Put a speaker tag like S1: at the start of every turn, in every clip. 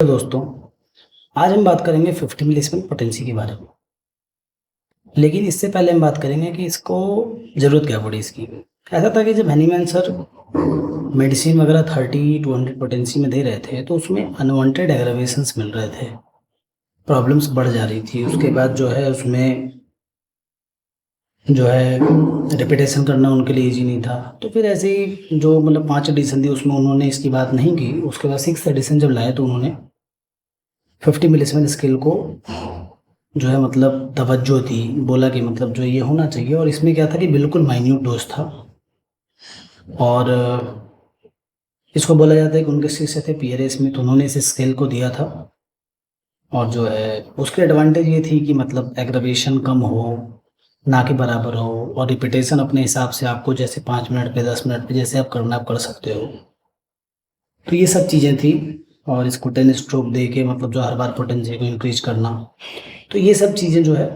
S1: तो दोस्तों, आज हम बात करेंगे 50 मिलीसीमेन पोटेंसी के बारे में। लेकिन इससे पहले हम बात करेंगे कि इसको ज़रूरत क्या पड़ी इसकी। ऐसा था कि जब हैनीमैन सर मेडिसिन वगैरह 30 to 100 पोटेंसी में दे रहे थे तो उसमें अनवांटेड एग्रावेशंस मिल रहे थे, प्रॉब्लम्स बढ़ जा रही थी। उसके बाद जो है उसमें रिपीटेशन करना उनके लिए ईजी नहीं था। तो फिर ऐसे ही जो 5 एडिशन थी उसमें उन्होंने इसकी बात नहीं की। उसके बाद 6th एडिशन जब लाए तो उन्होंने 50 मिलीसीमेन स्केल को तवज्जो दी, बोला कि जो ये होना चाहिए। और इसमें क्या था कि बिल्कुल माइन्यूट डोज था। और इसको बोला जाता है कि उनके शिष्य थे पीयर स्मिथ, उन्होंने इस स्केल को दिया था। और उसकी एडवांटेज ये थी कि एग्रावेशन कम हो, ना के बराबर हो, और रिपीटेशन अपने हिसाब से आपको जैसे 5 मिनट पे 10 मिनट पे जैसे आप करना आप कर सकते हो। तो ये सब चीज़ें थी। और इसको 10 स्ट्रोक दे के जो हर बार पोटेंसी को इंक्रीज करना, तो ये सब चीज़ें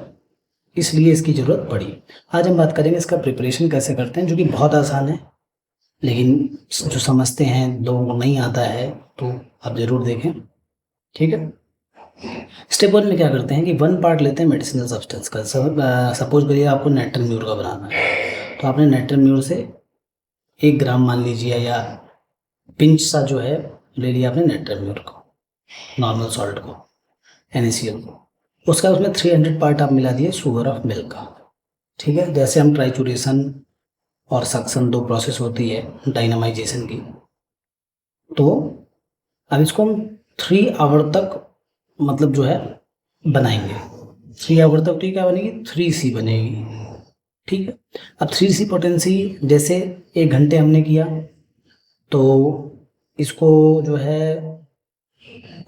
S1: इसलिए इसकी ज़रूरत पड़ी। आज हम बात करेंगे इसका प्रिपरेशन कैसे करते हैं, जो कि बहुत आसान है, लेकिन जो समझते हैं लोगों को नहीं आता है, तो आप ज़रूर देखें। ठीक है। स्टेप 1 में क्या करते हैं कि 1 पार्ट लेते हैं मेडिसिनल सब्सटेंस का। सपोज करिए आपको नेट्रल का बनाना है, तो आपने नेट्रल से 1 ग्राम मान लीजिए, या पिंच सा ले लिया आपने नेट्रल को, नॉर्मल सॉल्ट को, NaCl को। उसका उसमें 300 पार्ट आप मिला दिए शुगर ऑफ मिल्क का। ठीक है। जैसे हम ट्राइचूरेशन और सक्शन 2 प्रोसेस होती है डायनामाइजेशन की, तो अब इसको हम 3 आवर तक बनाएंगे। 3 आवर तक। तो ये क्या बनेगी, 3C बनेगी। ठीक है। अब 3C पोटेंसी जैसे 1 घंटे हमने किया, तो इसको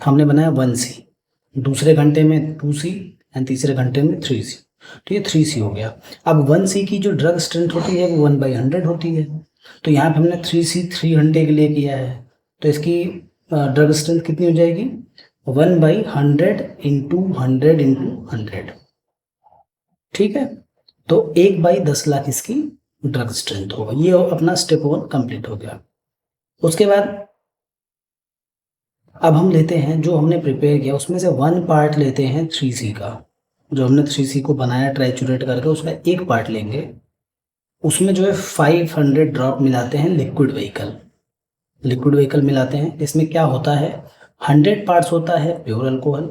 S1: हमने बनाया 1C, दूसरे घंटे में 2C, एंड तीसरे घंटे में 3C। तो ये 3C हो गया। अब 1C की जो ड्रग स्ट्रेंथ होती है वो 1/100 होती है। तो यहाँ पे हमने 3C 3 घंटे के लिए किया है, तो इसकी ड्रग स्ट्रेंथ कितनी हो जाएगी, 1/100 इंटू 100 ठीक है। तो 1/10 लाख इसकी ड्रग स्ट्रेंथ होगा। ये अपना स्टेप 1 कंप्लीट हो गया। उसके बाद अब हम लेते हैं जो हमने प्रिपेयर किया, उसमें से 1 पार्ट लेते हैं 3C का। जो हमने 3C को बनाया ट्राइचूरेट करके, उसका 1 पार्ट लेंगे। उसमें 500 ड्रॉप मिलाते हैं लिक्विड व्हीकल मिलाते हैं। इसमें क्या होता है, 100 पार्ट्स होता है प्योर अल्कोहल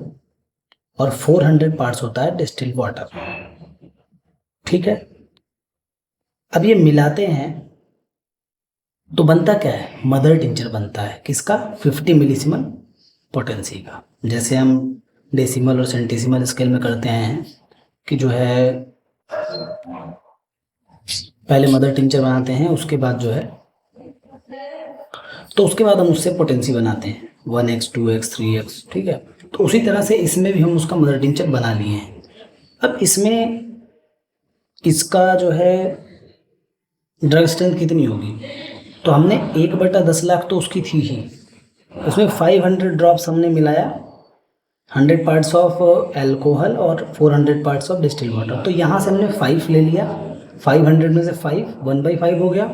S1: और 400 पार्ट्स होता है डिस्टिल्ड वाटर। ठीक है। अब ये मिलाते हैं तो बनता क्या है, मदर टिंचर बनता है। किसका, 50 मिलीसीमन पोटेंसी का। जैसे हम डेसिमल और सेंटीसिमल स्केल में करते हैं कि पहले मदर टिंचर बनाते हैं, उसके बाद तो उसके बाद हम उससे पोटेंसी बनाते हैं 1x 2x 3x। ठीक है। तो उसी तरह से इसमें भी हम उसका मदर टिंचर बना लिए हैं। अब इसमें इसका ड्रग स्ट्रेंथ कितनी होगी, तो हमने 1/10 लाख तो उसकी थी ही, उसमें 500 ड्रॉप्स हमने मिलाया, 100 पार्ट्स ऑफ एल्कोहल और 400 पार्ट्स ऑफ डिस्टिल्ड वाटर। तो यहाँ से हमने 5 ले लिया, 500 में से 5 1/5 हो गया।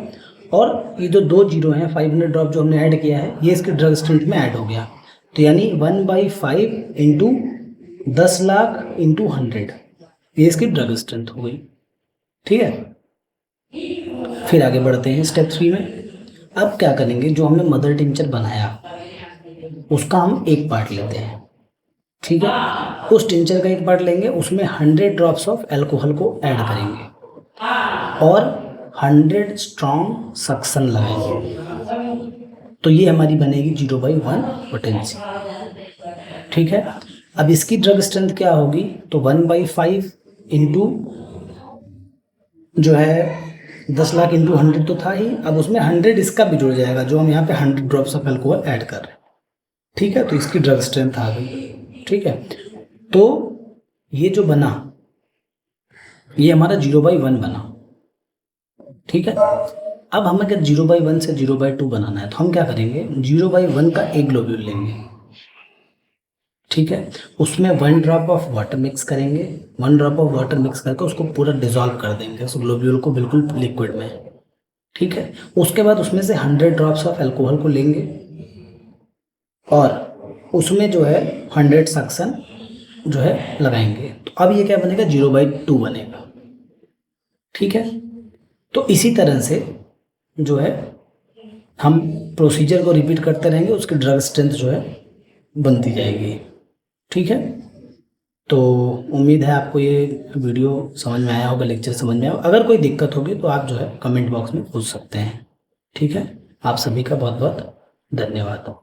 S1: और ये जो 2 जीरो हैं, 500 ड्रॉप जो हमने ऐड किया है, ये इसके ड्रग स्ट्रेंथ में ऐड हो गया। तो यानी 1/5 इंटू 10 लाख इंटू 100, ये इसकी ड्रग स्ट्रेंथ हो गई। ठीक है। फिर आगे बढ़ते हैं स्टेप 3 में। अब क्या करेंगे, जो हमने मदर टिंचर बनाया उसका हम 1 पार्ट लेते हैं। ठीक है। उस टिंचर का 1 पार्ट लेंगे, उसमें 100 ड्रॉप्स ऑफ एल्कोहल को ऐड करेंगे और 100 स्ट्रॉन्ग सक्शन लगाएंगे। तो ये हमारी बनेगी 0/1 पोटेंसी। ठीक है। अब इसकी ड्रग स्ट्रेंथ क्या होगी, तो 1/5 इंटू 10 लाख इंटू 100 तो था ही, अब उसमें 100 इसका भी जुड़ जाएगा, जो हम यहाँ पे 100 ड्रॉप्स ऑफ एल्कोहल ऐड कर रहे हैं। ठीक है। तो इसकी ड्रग स्ट्रेंथ आ गई। ठीक है। तो ये जो बना, ये हमारा 0/1 बना। ठीक है। अब हमें अगर 0/1 से 0/2 बनाना है, तो हम क्या करेंगे, 0/1 का एक ग्लोब्यूल लेंगे। ठीक है। उसमें 1 ड्रॉप ऑफ वाटर मिक्स करेंगे, 1 ड्रॉप ऑफ वाटर मिक्स करके उसको पूरा डिजॉल्व कर देंगे उस ग्लोब्यूल को, बिल्कुल लिक्विड में। ठीक है। उसके बाद उसमें से 100 ड्रॉप्स ऑफ एल्कोहल को लेंगे और उसमें जो है 100 सक्शन जो है लगाएंगे, तो अब ये क्या बनेगा, 0/2 बनेगा। ठीक है, तो इसी तरह से जो है हम प्रोसीजर को रिपीट करते रहेंगे, उसकी ड्रग स्ट्रेंथ जो है बनती जाएगी। ठीक है, तो उम्मीद है आपको ये वीडियो समझ में आया होगा, लेक्चर समझ में आया होगा। अगर कोई दिक्कत होगी तो आप जो है कमेंट बॉक्स में पूछ सकते हैं। ठीक है, आप सभी का बहुत बहुत धन्यवाद।